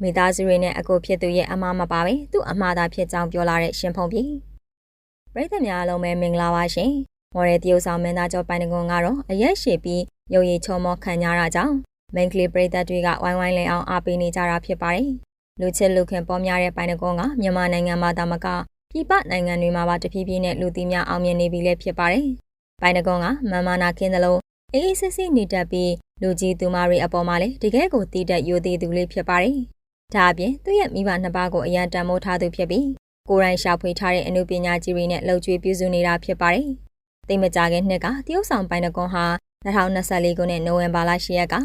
မိသားစုတွေနဲ့အကိုဖြစ်သူရဲ့အမှားမပါပဲသူ့အမှားသာဖြစ်ကြောင်းပြောလာတဲ့ရှင်ဖုံပြည်ပရိသတ်များအားလုံးပဲမင်္ဂလာပါရှင်မော်ရယ်တရုတ်ဆောင်မင်းသားကျော်ပိုင်တကွန်ကတော့အရက်ရှိပြီးရုပ်ရည်ချုံမောခံကြတာကြောင့်မင်္ဂလိပရိသတ်တွေကဝိုင်းဝိုင်းလဲအောင်အားပေးနေကြတာဖြစ်ပါတယ်လူချစ်လူခင်ပေါ်များတဲ့ပိုင်တကွန်ကမြန်မာနိုင်ငံမှာသာမကပြည်ပနိုင်ငံတွေမှာပါတဖြည်းဖြည်းနဲ့လူသိများအောင်မြင်နေပြီလည်းဖြစ်ပါတယ်ပိုင်တကွန်ကမမနာခင်းသလုံးအေးအေးဆေးဆေးနေတတ်ပြီးလူကြီးသူမတွေအပေါ်မှာလည်းတကယ်ကိုတည်တတ်ရိုသေသူလေးဖြစ်ပါတယ်ဒါအပြင်သူ့ရဲ့မိဘနှစ်ပါးကိုအရန်တန်မိုးထားသူဖြစ်ပြီးကိုယ်တိုင်ရှာဖွေထားတဲ့အမှုပညာကြီးတွေနဲ့လှုပ်ကြွေးပြုစုနေတာဖြစ်ပါတယ်။သိမကြခင်နှစ်ကတရုတ်ဆောင်ပိုင်တကွန်ဟာ2024ခုနှစ်နိုဝင်ဘာလ10ရက်က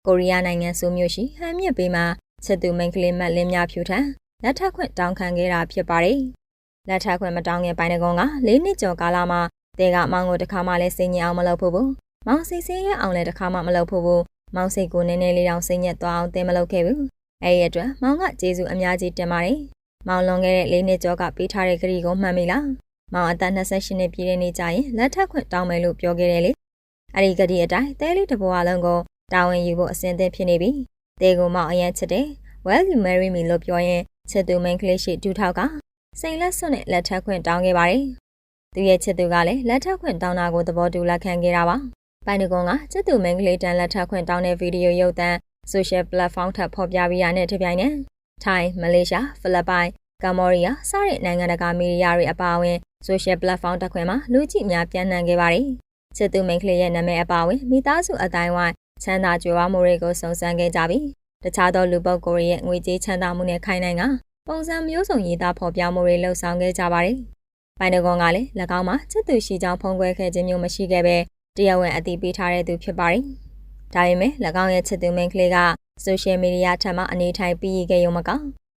ကိုရီးယားနိုင်ငံဆိုမြို့ရှိဟန်မြစ်ဘေးမှာချစ်သူမိန်းကလေးမတ်လင်းများဖြူထန်လက်ထပ်ခွင့်တောင်းခံခဲ့တာဖြစ်ပါတယ်။လက်ထပ်ခွင့်မတောင်းခင်ပိုင်တကွန်က၄နှစ်ကျော်ကာလမှာတဲကမောင်ကိုတစ်ခါမှလည်းစိတ်ညစ်အောင်မလုပ်ဖို့ဘူး။မောင်စိတ်ဆင်းရဲအောင်လည်းတစ်ခါမှမလုပ်ဖို့ဘူး။မောင်စိတ်ကိုနည်းနည်းလေးတောင်စိတ်ညစ်သွားအောင်တဲမလုပ်ခဲ့ဘူး။အဲဒီအတွက်မောင်ကကျေးဇူးအများကြီးတင်ပါတယ်။မောင်လွန်ခဲ့တဲ့၄နှစ်ကျော်ကပေးထားတဲ့ကတိကိုမှတ်မိလား။မောင်အသက်28နှစ်ပြည့်တဲ့နေ့ကျရင်လက်ထပ်ခွင့်တောင်းမယ်လို့ပြောခဲ့တယ်လေ။အဲဒီကတိအတိုင်းတဲလေးတစ်ဘဝလုံးကိုတာဝန်ယူဖို့အစဉ်သင့်ဖြစ်နေပြီ။တဲကိုမောင်အရင်ချစ်တယ်။ Well you marry me လို့ပြောရင်ချစ်သူမိန်းကလေးရှိဒူထောက်ကစိန်လက်စွပ်နဲ့လက်ထပ်ခွင့်တောင်းခဲ့ပါတယ်။သူရဲ့ချစ်သူကလည်းလက်ထပ်ခွင့်တောင်းတာကိုသဘောတူလက်ခံခဲ့တာပါ။ပိုင်တကွန်ကချစ်သူမိန်းကလေးတန်လက်ထပ်ခွင့်တောင်းတဲ့ဗီဒီယိုရုပ်သံsocial platform ထပ်ဖော်ပြပြီးရတဲ့တပြိုင်နက်ထိုင်းမလေးရှားဖိလစ်ပိုင်ကမ္ဘောဒီးယားစတဲ့နိုင်ငံတကာမီဒီယာတွေအပါအဝင် social platform တစ်ခွင်မှာလူကြည့်များပြန့်နှံ့ခဲ့ပါတယ်။ချစ်သူမိန်းကလေးရဲ့နာမည်အပါအဝင်မိသားစုအတိုင်းဝိုင်းချမ်းသာကြွယ်ဝမှုတွေကိုစုံစမ်းခဲ့ကြပြီးတခြားသောလူပုဂ္ဂိုလ်တွေရဲ့ငွေကြေးချမ်းသာမှုနဲ့ခိုင်နိုင်ကပုံစံမျိုးစုံရေးသားဖော်ပြမှုတွေလှုပ်ဆောင်ခဲ့ကြပါတယ်။ပိုင်တကွန်ကလည်း၎င်းမှာချစ်သူရှိကြောင်းဖုံးကွယ်ခဲ့ခြင်းမျိုးမရှိခဲ့ပဲတရားဝင်အသိပေးထားတဲ့သူဖြစ်ပါတယ်။ဒါပေမဲ့၎င်းရဲ့ချစ်သူမိန်းကလေးကဆိုရှယ်မီဒီယာထက်မှအနေထိုင်ပြီးခဲ့ရုံမက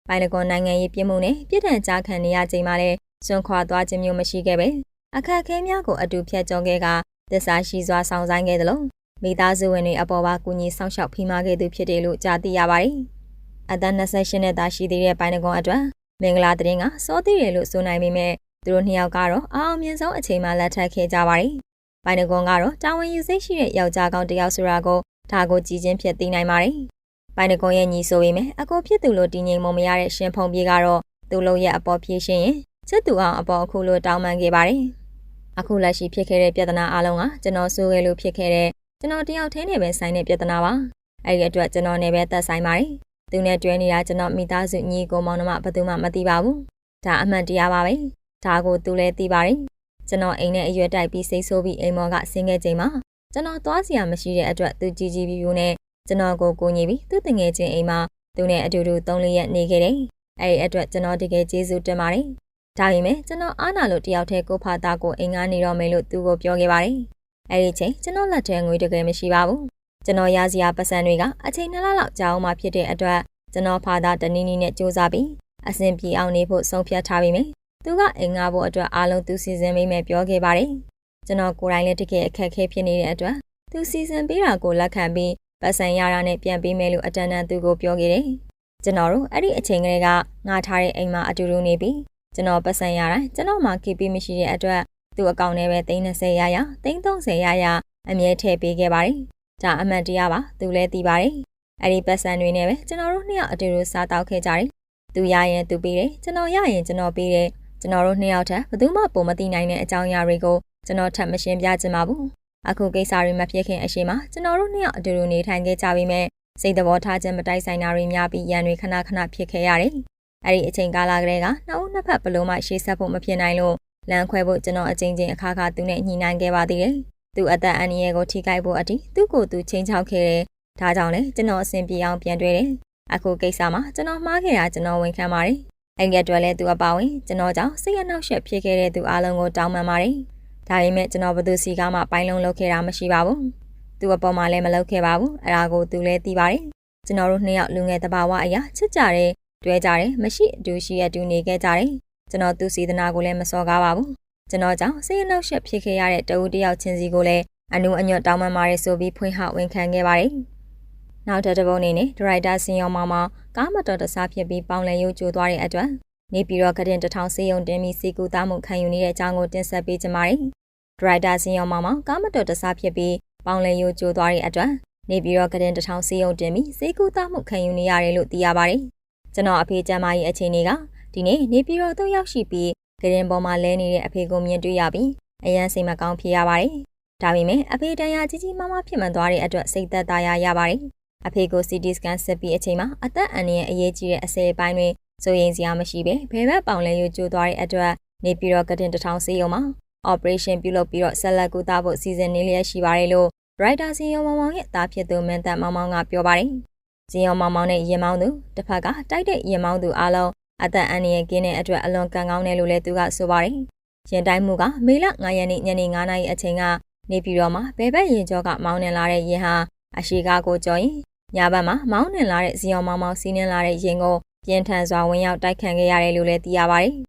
ပိုင်တကွန်နိုင်ငံရေးပြစ်မှုနဲ့ပြစ်ဒဏ်ကြားခံနေရချိန်မှာလည်းစွန့်ခွာသွားခြင်းမျိုးမရှိခဲ့ပဲအခက်အခဲများကိုအတူဖြတ်ကျော်ခဲ့ကသစ္စာရှိစွာဆောင်ဆိုင်ခဲ့သလိုမိသားစုဝင်တွေအပေါ်ပါကူညီဆောင်ရှောက်ဖိမခဲ့သူဖြစ်တယ်လို့ကြားသိရပါတယ်။အသက်28နှစ်သားရှိသေးတဲ့ပိုင်တကွန်အတွက်မင်္ဂလာသတင်းကစောသေးတယ်လို့ဆိုနိုင်ပေမဲ့သူတို့နှစ်ယောက်ကတော့အောင်မြင်ဆုံးအချိန်မှလက်ထပ်ခဲ့ကြပါတယ်။ပိုင်တကွန်ကတော့တာဝန်ယူစိတ်ရှိတဲ့ယောက်ျားကောင်းတစ်ယောက်ဆိုတာကိုဒါကိုကြည်ချင်းဖြစ်သိနိုင်ပါတယ်။ပိုင်တကွန်ရဲ့ညီဆိုပေမဲ့အကိုဖြစ်သူလို့တည်ငြိမ်မရတဲ့ရှင်ဖုံပြေကတော့သူ့လုံးရဲ့အပေါ်ဖြည့်ရှင်ရင်ချစ်သူအောင်အပေါ်အခုလိုတောင်းပန်ခဲ့ပါတယ်။အခုလက်ရှိဖြစ်ခဲ့တဲ့ပြဿနာအလုံးကကျွန်တော်ဆိုခဲ့လို့ဖြစ်ခဲ့တဲ့ကျွန်တော်တယောက်တည်းနဲ့ပဲဆိုင်တဲ့ပြဿနာပါ။အဲဒီအတွက်ကျွန်တော်နဲ့ပဲသက်ဆိုင်ပါတယ်။သူနဲ့တွဲနေတာကျွန်တော်မိသားစုညီကိုမောင်နှမဘယ်သူမှမသိပါဘူး။ဒါအမှန်တရားပါပဲ။ဒါကိုသူလည်းသိပါတယ်။ကျွန်တော်အိမ်နဲ့အရွယ်တိုက်ပြီးစိတ်ဆိုးပြီးအိမ်မော်ကဆင်းခဲ့ချိန်မှာကျွန်တော်သွားစရာမရှိတဲ့အတွက်သူကြီးကြီးပြူပြူနဲ့ကျွန်တော်ကိုကိုညီပြီးသူ့တငယ်ချင်းအိမ်မှာသူနဲ့အတူတူ3-4ရက်နေခဲ့တယ်။အဲဒီအတွက်ကျွန်တော်တကယ်ကျေးဇူးတင်ပါတယ်။ဒါပေမဲ့ကျွန်တော်အားနာလို့တယောက်တည်းကိုဖာသားကိုအိမ်ကနေတော့မယ်လို့သူကိုပြောခဲ့ပါတယ်။အဲဒီချိန်ကျွန်တော်လက်ထဲငွေတကယ်မရှိပါဘူး။ကျွန်တော်ရစရာပတ်စံတွေကအချိန်2လလောက်ကြာအောင်မှဖြစ်တဲ့အတွက်ကျွန်တော်ဖာသားတနည်းနည်းနဲ့စူးစမ်းပြီးအဆင်ပြေအောင်နေဖို့ဆုံးဖြတ်ထားပြီးမယ်။သူကအိမ်ငါဖို့အတွက်အားလုံးသူစီစဉ်ပေးမယ်ပြောခဲ့ပါတယ်။ကျွန်တော်ကိုယ်တိုင်လည်းတကယ်အခက်အခဲဖြစ်နေတဲ့အတွက်သူစီစဉ်ပေးတာကိုလက်ခံပြီးပတ်စံရတာနဲ့ပြန်ပေးမယ်လို့အတန်းတန်းသူကိုပြောခဲ့တယ်။ကျွန်တော်တို့အဲ့ဒီအချိန်ကလေးကငါထားတဲ့အိမ်မှာအတူတူနေပြီးကျွန်တော်ပတ်စံရတိုင်းကျွန်တော်မှ KP မရှိတဲ့အတွက်သူ့အကောင့်ထဲပဲ320ရရ330ရရအမြဲထည့်ပေးခဲ့ပါတယ်။ဒါအမှန်တရားပါသူလည်းသိပါတယ်။အဲ့ဒီပတ်စံတွေနဲ့ပဲကျွန်တော်တို့နှစ်ယောက်အတူတူစားတောက်ခဲ့ကြတယ်။သူရရင်သူပေးတယ်ကျွန်တော်ရရင်ကျွန်တော်ပေးတယ်ကျွန်တော်တို့နှစ်ယောက်ထပ်ဘယ်သူမှပုံမသိနိုင်တဲ့အကြောင်းအရာတွေကိုကျွန်တော်ထပ်မရှင်းပြချင်ပါဘူး။အခုကိစ္စတွေမဖြစ်ခင်အရှိမကျွန်တော်တို့နှစ်ယောက်အတူတူနေထိုင်ခဲ့ကြပြီးမြဲစိတ်သဘောထားခြင်းမတိုက်ဆိုင်တာတွေများပြီးရန်တွေခဏခဏဖြစ်ခဲ့ရတယ်။အဲ့ဒီအချိန်ကာလကလေးကနှစ်ဦးနှစ်ဖက်ဘလို့မှရှေ့ဆက်ဖို့မဖြစ်နိုင်လို့လမ်းခွဲဖို့ကျွန်တော်အချင်းချင်းအခါခါသူနဲ့ညှိနှိုင်းခဲ့ပါသေးတယ်။သူအသက်အန္တရာယ်ကိုထိခိုက်ဖို့အထိသူ့ကိုယ်သူချိန်ချောက်ခဲ့တယ်။ဒါကြောင့်လည်းကျွန်တော်အဆင်ပြေအောင်ပြန်တွေ့တယ်။အခုကိစ္စမှာကျွန်တော်မှားခဲ့တာကျွန်တော်ဝန်ခံပါတယ်။အဲ့ဒီအတွက်လည်းသူအပါဝင်ကျွန်တော်ကြောင့်စိတ်အနှောက်အယှက်ဖြစ်ခဲ့တဲ့သူအလုံးကိုတောင်းပန်ပါတယ်။ဒါပေမဲ့ကျွန်တော်ဘသူစီကားမှပိုင်းလုံးလုပ်ခဲ့တာမရှိပါဘူး။သူ့အပေါ်မှာလည်းမလုပ်ခဲ့ပါဘူး။အဲ့ဒါကိုသူလည်းသိပါတယ်။ကျွန်တော်တို့နှစ်ယောက်လူငယ်တဘာဝအရာချစ်ကြတယ်တွဲကြတယ်မရှိအတူရှိအတူနေခဲ့ကြတယ်ကျွန်တော်သူစီသနာကိုလည်းမစော်ကားပါဘူးကျွန်တော်ကြောင့်စိတ်အနှောက်အယှက်ဖြစ်ခဲ့ရတဲ့တဦးတယောက်ချင်းစီကိုလည်းအနုအညွတ်တောင်းပန်ပါတယ်ဆိုပြီးဖွင့်ဟဝန်ခံခဲ့ပါတယ်နောက်တစ်ပုံအနေနဲ့ဒရိုက်တာစင်ရောင်မောင်မောင်ကားမတော်တဆဖြစ်ပြီးပေါင်လည်ရုပ်ကျိုးသွားတဲ့အတွက်နေပြည်တော်ကတင်1000စေယုံတင်ပြီးစီကူသားမှုခံယူနေတဲ့အကြောင်းကိုတင်ဆက်ပေးကြပါမယ်ဒရိုက်တာစင်ရောင်မောင်မောင်ကားမတော်တဆဖြစ်ပြီးပေါင်လည်ရုပ်ကျိုးသွားတဲ့အတွက်နေပြည်တော်ကတင်1000စေယုံတင်ပြီးစီကူသားမှုခံယူနေရတယ်လို့သိရပါတယ် ကျွန်တော်အဖေကျမ်းမာရေးအခြေအနေကဒီနေ့နေပြည်တော်သို့ရောက်ရှိပြီးဂရင်ပေါ်မှာလဲနေတဲ့အဖေကိုမြင်တွေ့ရပြီးအရန်စိတ်မကောင်းဖြစ်ရပါတယ်။ဒါပေမဲ့အဖေတန်ရာကြီးကြီးမားမားဖြစ်မှန်သွားတဲ့အတွက်စိတ်သက်သာရပါတယ်။အဖေကို CT scan ဆက်ပြီးအချိန်မှာအသက်အန္တရာယ်အရေးကြီးတဲ့အစိပ်ပိုင်းတွေစိုးရိမ်စရာမရှိပဲဘယ်ဘက်ပေါင်လဲရွကျိုးသွားတဲ့အတွက်နေပြည်တော်ကတင်1000ဆေးရုံမှာ operation ပြုလုပ်ပြီးတော့ဆက်လက်ကုသဖို့စီစဉ်နေလျက်ရှိပါတယ်လို့ writer စီယောမောင်မောင်ရဲ့သားဖြစ်သူမင်းသက်မောင်မောင်ကပြောပါတယ်။စီယောမောင်မောင်နဲ့ရင်မောင်သူတစ်ဖက်ကတိုက်တဲ့ရင်မောင်သူအားလုံးအသက်အန္တရာယ်ကင်းတဲ့အတွက်အလွန်ကံကောင်းတယ်လို့လည်းသူကဆိုပါတယ်။ရင်တိုင်းမှုကမေလ9ရက်နေ့ညနေ9:00နာရီအချိန်ကနေပြည်တော်မှာဘယ်ဘက်ရင်ကျော်ကမောင်းနှင်လာတဲ့ရင်ဟာအရှိကားကိုကြော်ရင်ညဘက်မှာမောင်းနှင်လာတဲ့စီယောမောင်မောင်စီးနှင်လာတဲ့ရင်ကိုပြင်းထန်စွာဝင်ရောက်တိုက်ခတ်ခဲ့ရတယ်လို့လည်းသိရပါတယ်